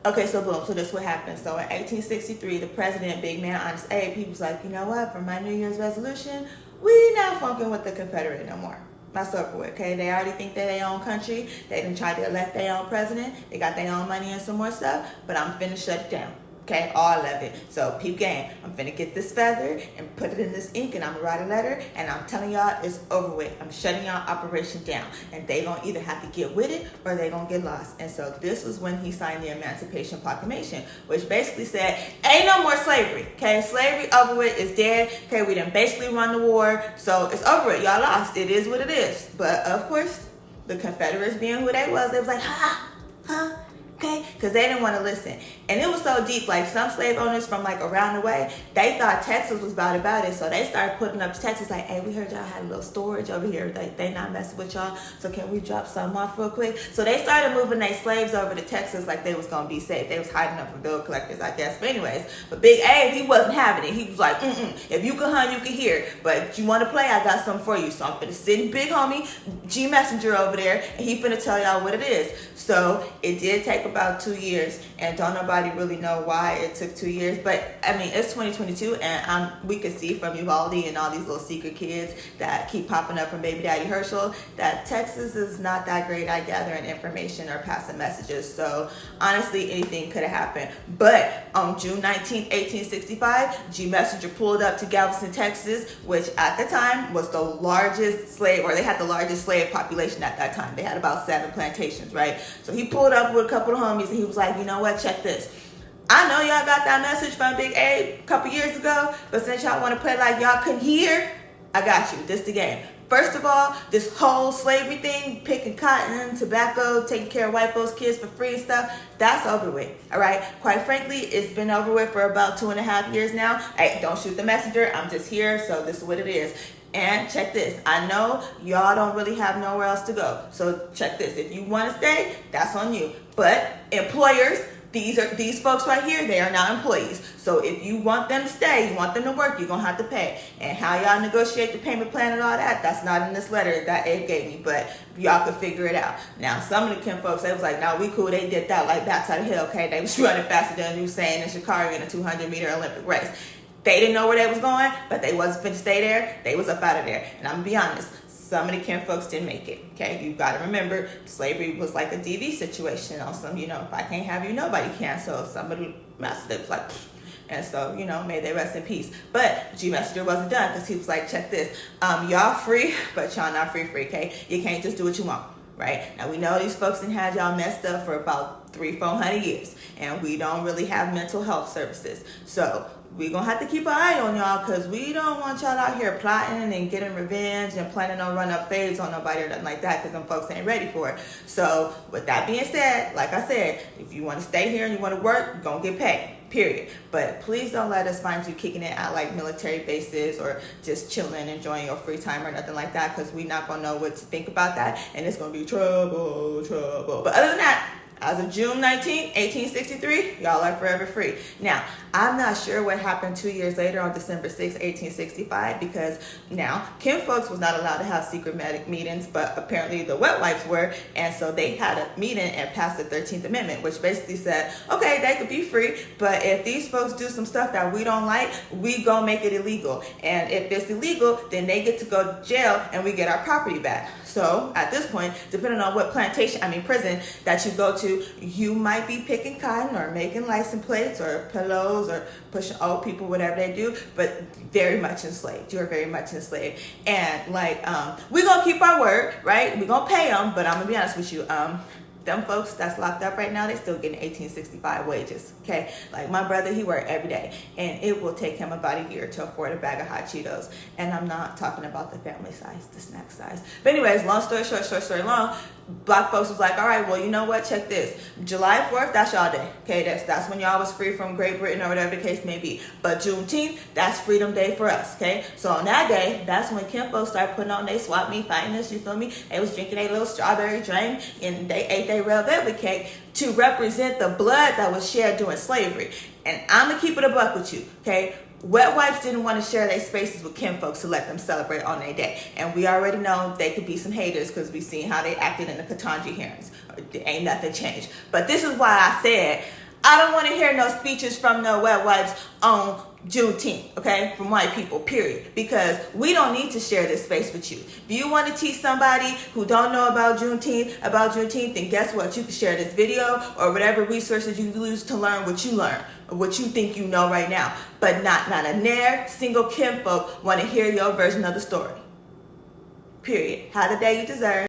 Okay, so boom, so this what happened. So in 1863, the president, big man, honest Abe, he was like, you know what, for my New Year's resolution, we not funking with the Confederate no more. That's over with, okay? They already think they're their own country. They done tried to elect their own president. They got their own money and some more stuff, but I'm finna shut it down. Okay, all of it. So peep game. I'm finna get this feather and put it in this ink, and I'm gonna write a letter, and I'm telling y'all it's over with. I'm shutting y'all operation down, and they gonna either have to get with it or they gonna get lost. And so this was when he signed the Emancipation Proclamation, which basically said, ain't no more slavery. Okay, slavery over with, is dead. Okay, we done basically run the war, so it's over with. Y'all lost. It is what it is. But of course, the Confederates being who they was like, huh? Okay, because they didn't want to listen. And it was so deep, like some slave owners from like around the way, they thought Texas was bad about it. So they started putting up to Texas like, hey, we heard y'all had a little storage over here. They not messing with y'all. So can we drop some off real quick? So they started moving their slaves over to Texas like they was going to be safe. They was hiding them from bill collectors, I guess. But anyways, but Big Abe, he wasn't having it. He was like, if you can hunt, you can hear. But you want to play, I got something for you. So I'm finna send big homie G Messenger over there, and he finna tell y'all what it is. So it did take about 2 years, and don't nobody really know why it took 2 years, but I mean it's 2022, and we could see from Uvalde and all these little secret kids that keep popping up from Baby Daddy Herschel that Texas is not that great at gathering information or passing messages. So honestly, anything could have happened. But on June 19th, 1865, G Messenger pulled up to Galveston, Texas, which at the time was the largest slave, or they had the largest slave population at that time. They had about 7 plantations, right? So he pulled up with a couple of homies, and he was like, you know what, check this. I know y'all got that message from Big Abe a couple years ago, but since y'all want to play like y'all couldn't hear, I got you. This the game. First of all, this whole slavery thing, picking cotton, tobacco, taking care of white folks' kids for free and stuff, that's over with, all right? Quite frankly, it's been over with for about 2.5 years now. Hey, don't shoot the messenger. I'm just here, so this is what it is. And check this. I know y'all don't really have nowhere else to go. So check this. If you want to stay, that's on you. But employers, these folks right here, they are not employees. So if you want them to stay, you want them to work, you're going to have to pay. And how y'all negotiate the payment plan and all that, that's not in this letter that Abe gave me, but y'all could figure it out. Now, some of the Kim folks, they was like, no, we cool. They did that like backside of hill, okay? They was running faster than Usain and Sha'Carri in a 200-meter Olympic race. They didn't know where they was going, but they wasn't finna stay there. They was up out of there. And I'm gonna be honest, some of the Kim folks didn't make it. Okay, you gotta remember, slavery was like a DV situation. On some, if I can't have you, nobody can. So somebody messed it was like, and so may they rest in peace. But G Messenger wasn't done, because he was like, check this, y'all free, but y'all not free. Okay, you can't just do what you want. Right now, we know these folks done had y'all messed up for about 300-400 years, and we don't really have mental health services. So we're gonna have to keep an eye on y'all, because we don't want y'all out here plotting and getting revenge and planning on run up fades on nobody or nothing like that, because them folks ain't ready for it. So with that being said, like I said, if you want to stay here and you want to work, you're gonna get paid. Period. But please don't let us find you kicking it at like military bases or just chilling, enjoying your free time or nothing like that, because we're not gonna know what to think about that, and it's gonna be trouble. But other than that, as of June 19, 1863, y'all are forever free. Now, I'm not sure what happened 2 years later on December 6, 1865, because now Kim folks was not allowed to have secret meetings, but apparently the wet wipes were, and so they had a meeting and passed the 13th Amendment, which basically said, okay, they could be free, but if these folks do some stuff that we don't like, we gonna make it illegal. And if it's illegal, then they get to go to jail and we get our property back. So at this point, depending on what prison that you go to, you might be picking cotton or making license plates or pillows or pushing old people, whatever they do, but very much enslaved. You're very much enslaved. And we're gonna keep our word, right? We're gonna pay them, but I'm gonna be honest with you, them folks that's locked up right now, they still getting 1865 wages, okay? Like my brother, he worked every day, and it will take him about a year to afford a bag of hot Cheetos. And I'm not talking about the family size, the snack size. But anyways, long story short, short story long, black folks was like, all right, well, you know what? Check this. July 4th, that's y'all day, okay? That's when y'all was free from Great Britain or whatever the case may be. But Juneteenth, that's Freedom Day for us, okay? So on that day, that's when Kim folks started putting on their swap meat fineness, you feel me? They was drinking their little strawberry drink, and they ate their red velvet cake to represent the blood that was shared during slavery. And I'm gonna keep it a buck with you, okay? Wet wipes didn't want to share their spaces with Kim folks to let them celebrate on their day. And we already know they could be some haters, because we seen how they acted in the Katanji hearings. Ain't nothing changed. But this is why I said, I don't want to hear no speeches from no wet wipes on Juneteenth, okay, from white people, period, because we don't need to share this space with you. If you want to teach somebody who don't know about Juneteenth, then guess what? You can share this video or whatever resources you use to learn what you learn, or what you think you know right now, but not a ne'er single kinfolk want to hear your version of the story, period. Have the day you deserve.